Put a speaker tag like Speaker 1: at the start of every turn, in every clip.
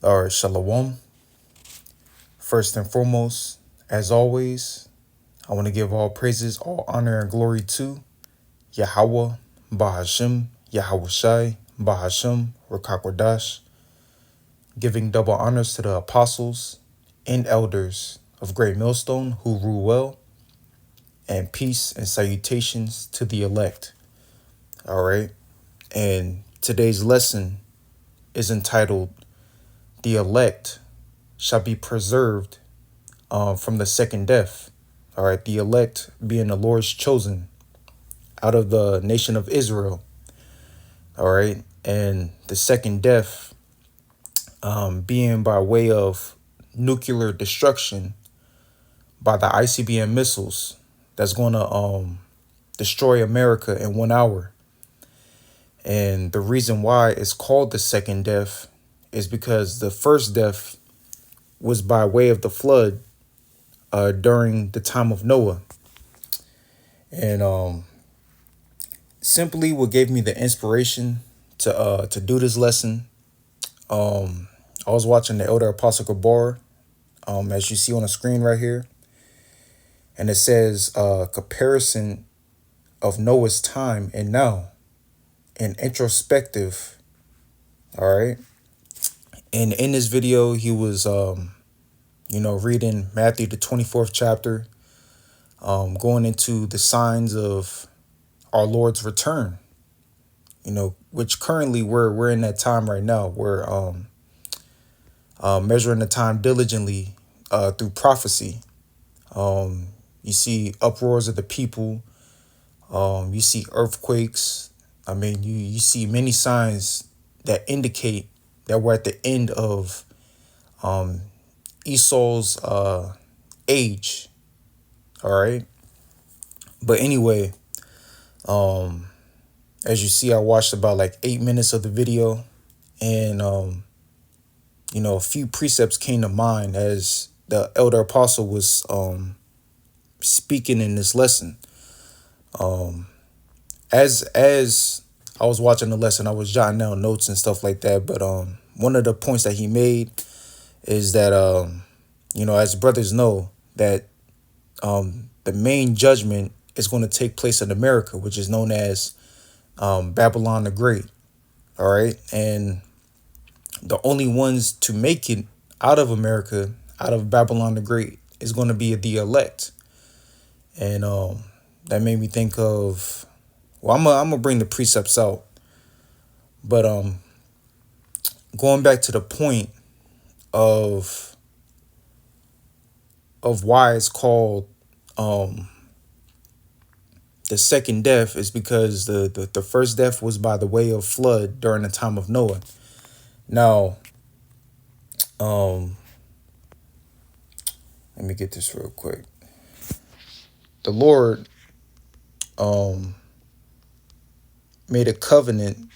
Speaker 1: All right, Shalom. First and foremost, as always, I want to give all praises, all honor, and glory to Yahweh, Bahashim, Yahweh Shai, Bahashim, Rakakwadash, giving double honors to the apostles and elders of Great Millstone who rule well, and peace and salutations to the elect. All right, and today's lesson is entitled The Elect Shall Be Preserved from the Second Death. All right, the elect being the Lord's chosen out of the nation of Israel. All right, and the second death being by way of nuclear destruction by the ICBM missiles that's going to destroy America in 1 hour. And the reason why it's called the second death is because the first death was by way of the flood during the time of Noah. And simply what gave me the inspiration to do this lesson, I was watching the Elder Apostle Gabar, as you see on the screen right here, and it says comparison of Noah's time and now, and introspective. All right, and in this video he was reading Matthew the 24th chapter, going into the signs of our Lord's return, which currently we're in that time right now. We're measuring the time diligently through prophecy. You see uproars of the people. You see earthquakes. I mean, you see many signs that indicate that we're at the end of Esau's age. All right. But anyway, as you see, I watched about like 8 minutes of the video, and a few precepts came to mind as the elder apostle was speaking in this lesson. As I was watching the lesson, I was jotting down notes and stuff like that. But one of the points that he made is that as brothers know, that the main judgment is going to take place in America, which is known as Babylon the Great. All right, and the only ones to make it out of America, out of Babylon the Great, is going to be the elect. And that made me think of, well, I'm gonna bring the precepts out, but going back to the point of why it's called the second death is because the first death was by the way of flood during the time of Noah. Now, let me get this real quick. The Lord made a covenant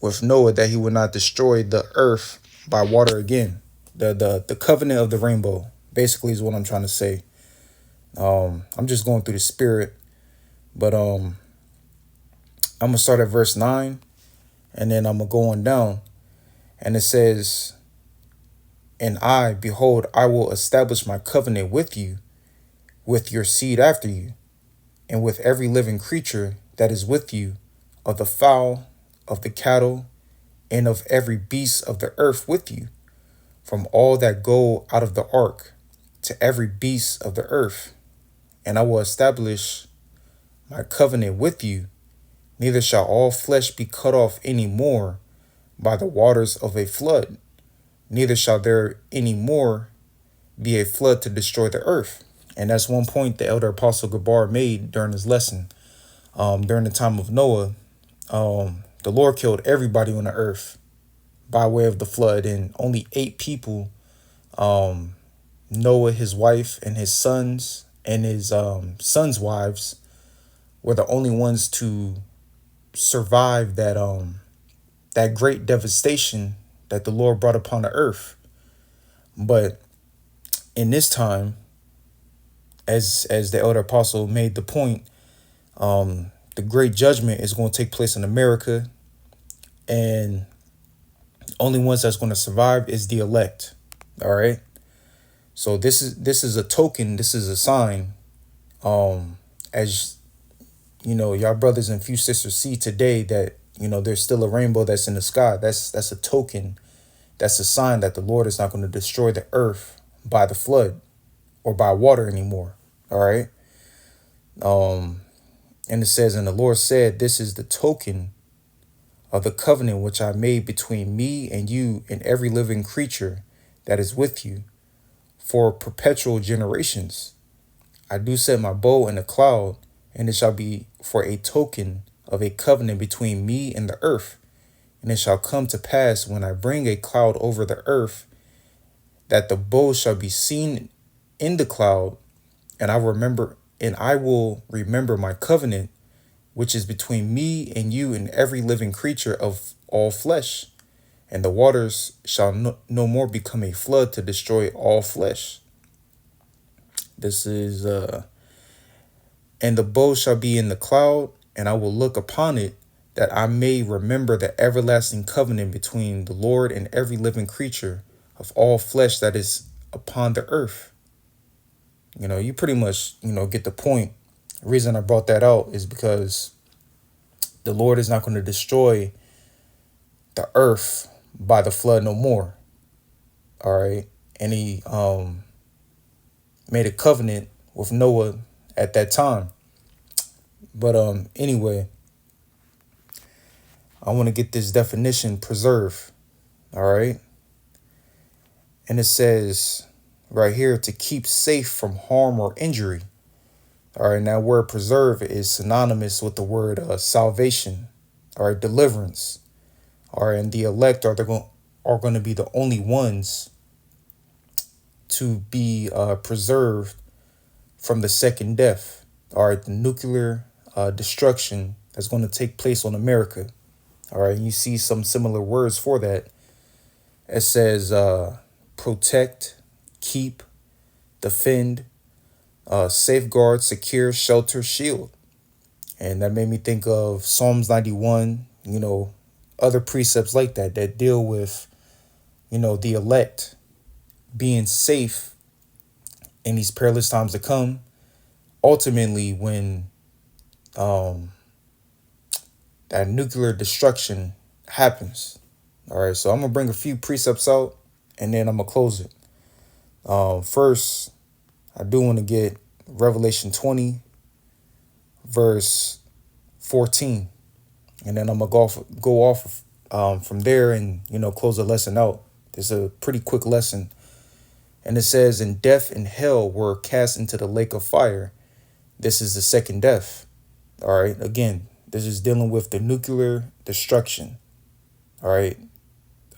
Speaker 1: with Noah that he would not destroy the earth by water again. The covenant of the rainbow, basically, is what I'm trying to say. I'm just going through the spirit, but I'm gonna start at verse 9, and then I'm gonna go on down, and it says, "And I, behold, I will establish my covenant with you, with your seed after you, and with every living creature that is with you, of the fowl, of the cattle, and of every beast of the earth with you, from all that go out of the ark, to every beast of the earth. And I will establish my covenant with you, neither shall all flesh be cut off any more by the waters of a flood, neither shall there any more be a flood to destroy the earth." And that's one point the elder apostle Gabar made during his lesson. During the time of Noah, the Lord killed everybody on the earth by way of the flood, and only 8 people, Noah, his wife, and his sons, and his sons' wives, were the only ones to survive that great devastation that the Lord brought upon the earth. But in this time, as the elder apostle made the point, The great judgment is going to take place in America, and only ones that's going to survive is the elect. All right. So this is a token. This is a sign. As you know, y'all brothers and few sisters see today that there's still a rainbow that's in the sky. That's a token. That's a sign that the Lord is not going to destroy the earth by the flood or by water anymore. All right. And it says, and the Lord said, this is the token of the covenant which I made between me and you and every living creature that is with you for perpetual generations. I do set my bow in a cloud, and it shall be for a token of a covenant between me and the earth. And it shall come to pass when I bring a cloud over the earth, that the bow shall be seen in the cloud, and I will remember my covenant, which is between me and you and every living creature of all flesh. And the waters shall no more become a flood to destroy all flesh. This is and the bow shall be in the cloud, and I will look upon it, that I may remember the everlasting covenant between the Lord and every living creature of all flesh that is upon the earth. You pretty much, get the point. The reason I brought that out is because the Lord is not going to destroy the earth by the flood no more. All right. And he made a covenant with Noah at that time. But anyway, I want to get this definition, preserve. All right. And it says right here, to keep safe from harm or injury. All right. Now, word preserve is synonymous with the word salvation. All right. Deliverance. All right. And the elect are going to be the only ones to be preserved from the second death. All right. The nuclear destruction that's going to take place on America. All right. And you see some similar words for that. It says protect, keep, defend, safeguard, secure, shelter, shield. And that made me think of Psalms 91, other precepts like that deal with, the elect being safe in these perilous times to come. Ultimately, when that nuclear destruction happens. All right, so I'm going to bring a few precepts out, and then I'm going to close it. First, I do want to get Revelation 20, verse 14. And then I'm going to go off from there and, close the lesson out. It's a pretty quick lesson. And it says, and death and hell were cast into the lake of fire. This is the second death. All right. Again, this is dealing with the nuclear destruction. All right.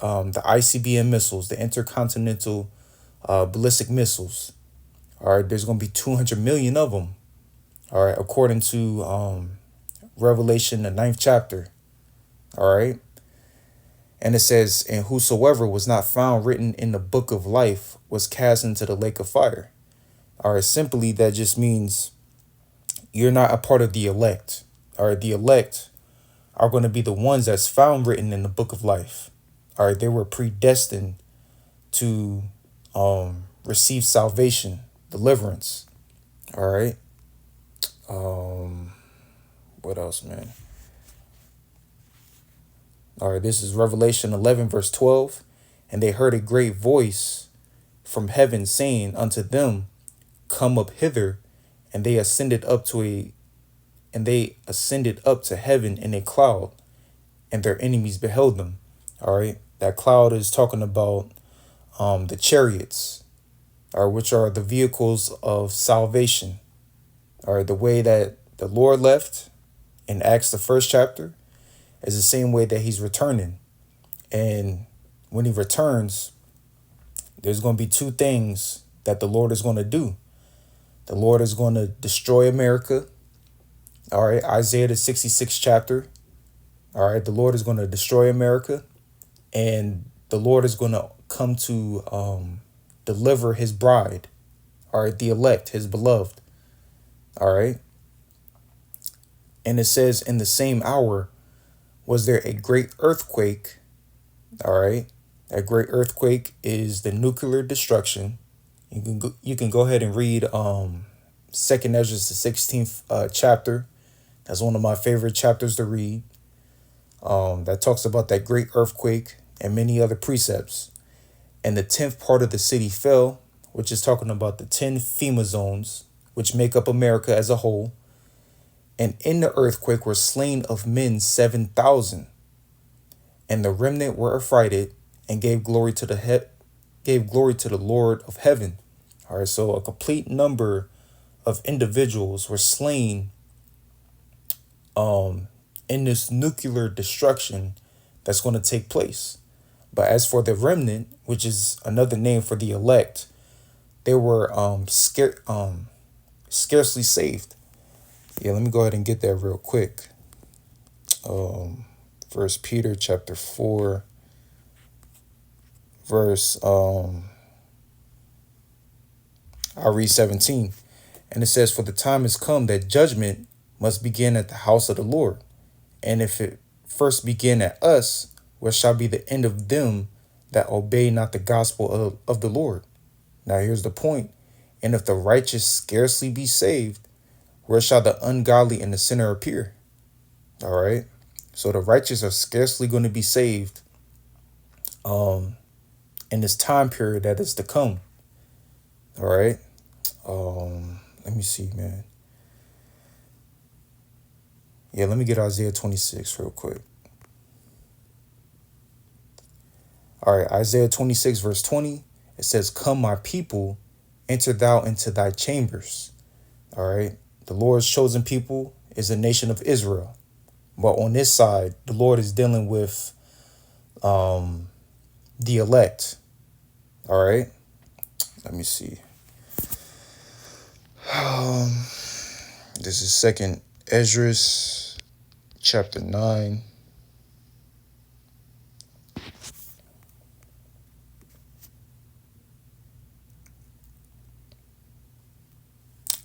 Speaker 1: The ICBM missiles, the intercontinental ballistic missiles. All right. There's going to be 200 million of them. All right. According to Revelation, the 9th chapter. All right. And it says, and whosoever was not found written in the book of life was cast into the lake of fire. All right. Simply, that just means you're not a part of the elect. All right. The elect are going to be the ones that's found written in the book of life. All right. They were predestined to receive salvation, deliverance. All right. What else, man? All right, this is Revelation 11, verse 12. And they heard a great voice from heaven saying unto them, come up hither. And they ascended up to heaven in a cloud, and their enemies beheld them. All right, that cloud is talking about the chariots, which are the vehicles of salvation. All right, the way that the Lord left in Acts, the 1st chapter, is the same way that he's returning. And when he returns, there's going to be two things that the Lord is going to do. The Lord is going to destroy America. All right, Isaiah, the 66th chapter. All right, the Lord is going to destroy America. And the Lord is going to come to deliver his bride. All right, the elect, his beloved. All right. And it says, in the same hour was there a great earthquake. All right. That great earthquake is the nuclear destruction. You can go ahead and read Second Ezra, the 16th chapter. That's one of my favorite chapters to read. That talks about that great earthquake and many other precepts. And the 10th part of the city fell, which is talking about the 10 FEMA zones, which make up America as a whole. And in the earthquake were slain of men 7,000. And the remnant were affrighted and gave glory to the Lord of heaven. All right, so a complete number of individuals were slain in this nuclear destruction that's going to take place. But as for the remnant, which is another name for the elect, they were scarcely saved. Yeah, let me go ahead and get that real quick. First Peter chapter 4, verse I'll read 17. And it says, for the time is come that judgment must begin at the house of the Lord. And if it first begin at us, what shall be the end of them that obey not the gospel of the Lord? Now here's the point. And if the righteous scarcely be saved, where shall the ungodly and the sinner appear? All right. So the righteous are scarcely going to be saved in this time period that is to come. All right. Let me see, man. Yeah, let me get Isaiah 26 real quick. All right, Isaiah 26, verse 20. It says, come, my people, enter thou into thy chambers. All right. The Lord's chosen people is the nation of Israel. But on this side, the Lord is dealing with the elect. All right. Let me see. This is Second Ezra, chapter 9.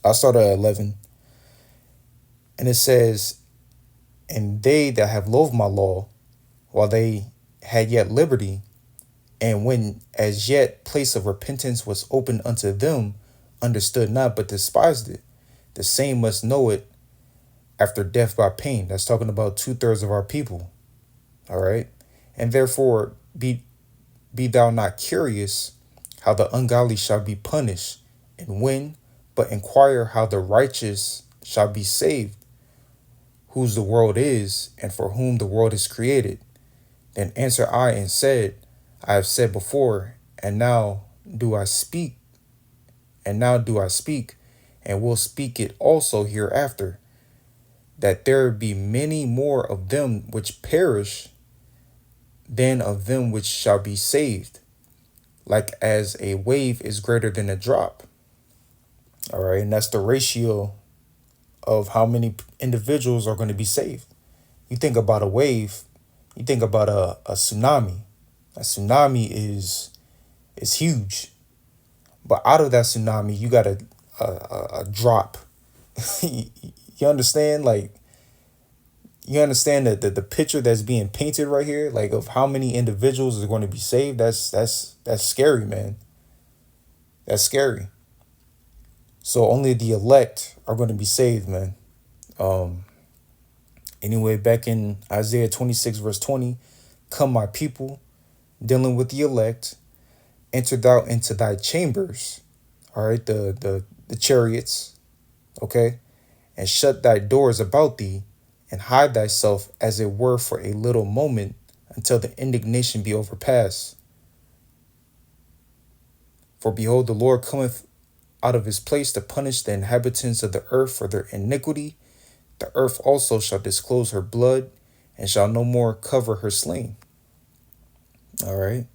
Speaker 1: I'll start at 11. And it says, and they that have loathed my law, while they had yet liberty, and when as yet place of repentance was opened unto them, understood not, but despised it, the same must know it after death by pain. That's talking about 2/3 of our people. All right. And therefore be thou not curious how the ungodly shall be punished, and when, but inquire how the righteous shall be saved, whose the world is, and for whom the world is created. Then answer I and said, I have said before, and now do I speak, and will speak it also hereafter, that there be many more of them which perish than of them which shall be saved, like as a wave is greater than a drop. All right, and that's the ratio of how many individuals are going to be saved. You think about a wave, you think about a tsunami. A tsunami is huge, but out of that tsunami, you got a drop. You understand? Like, you understand that the picture that's being painted right here, like of how many individuals are going to be saved. That's scary, man. That's scary. So only the elect are going to be saved, man. Anyway, back in Isaiah 26, verse 20, come, my people, dealing with the elect, enter thou into thy chambers. All right, the chariots, okay, and shut thy doors about thee, and hide thyself as it were for a little moment, until the indignation be overpassed. For behold, the Lord cometh out of his place to punish the inhabitants of the earth for their iniquity. The earth also shall disclose her blood, and shall no more cover her slain. All right.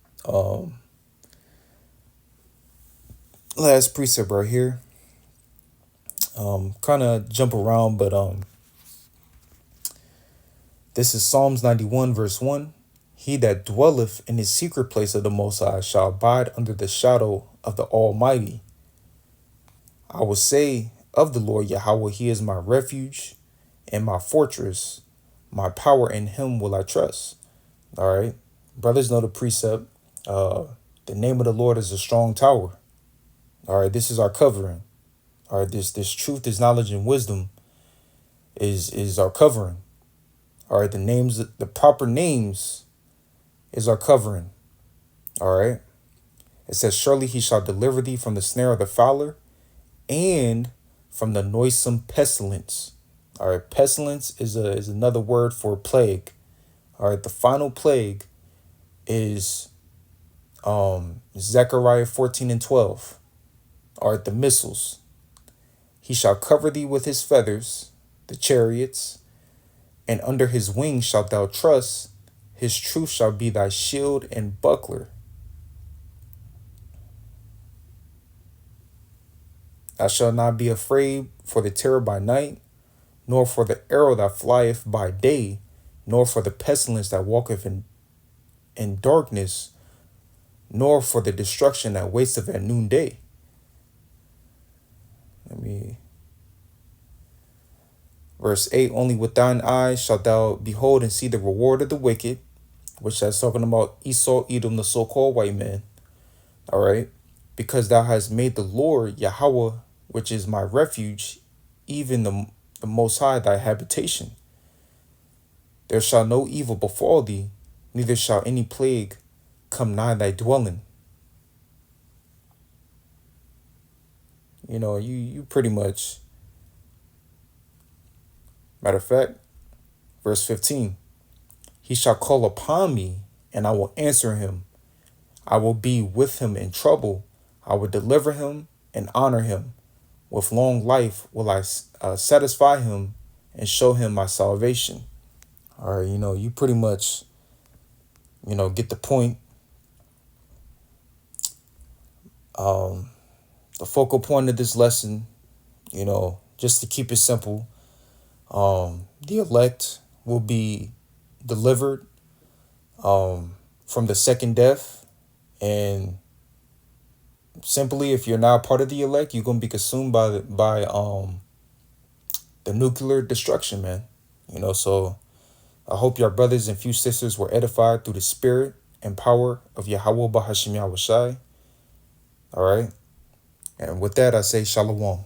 Speaker 1: Last precept right here. Kind of jump around, but this is Psalms 91, verse 1. He that dwelleth in his secret place of the Most High shall abide under the shadow of the Almighty. I will say of the Lord Yahweh, he is my refuge and my fortress, my power in him will I trust. All right. Brothers know the precept. Uh, the name of the Lord is a strong tower. All right. This is our covering. All right. This truth, this knowledge and wisdom is our covering. All right. The proper names is our covering. All right. It says, surely he shall deliver thee from the snare of the fowler and from the noisome pestilence. All right. Pestilence is another word for plague. All right. The final plague is Zechariah 14:12. All right. The missiles. He shall cover thee with his feathers, the chariots, and under his wings shalt thou trust. His truth shall be thy shield and buckler. Thou shalt not be afraid for the terror by night, nor for the arrow that flieth by day, nor for the pestilence that walketh in darkness, nor for the destruction that wasteth at noonday. Verse 8, only with thine eyes shalt thou behold and see the reward of the wicked, which that's talking about Esau, Edom, the so-called white man. All right. Because thou hast made the Lord Yahweh, which is my refuge, even the Most High thy habitation. There shall no evil befall thee, neither shall any plague come nigh thy dwelling. You pretty much, matter of fact, verse 15, he shall call upon me and I will answer him. I will be with him in trouble. I will deliver him and honor him. With long life will I satisfy him and show him my salvation. All right, you pretty much, get the point. The focal point of this lesson, just to keep it simple, the elect will be delivered from the second death. And simply, if you're not part of the elect, you're going to be consumed by the nuclear destruction, man. So I hope your brothers and few sisters were edified through the spirit and power of Yahweh Bahashim Yahushai. All right. And with that, I say shalom.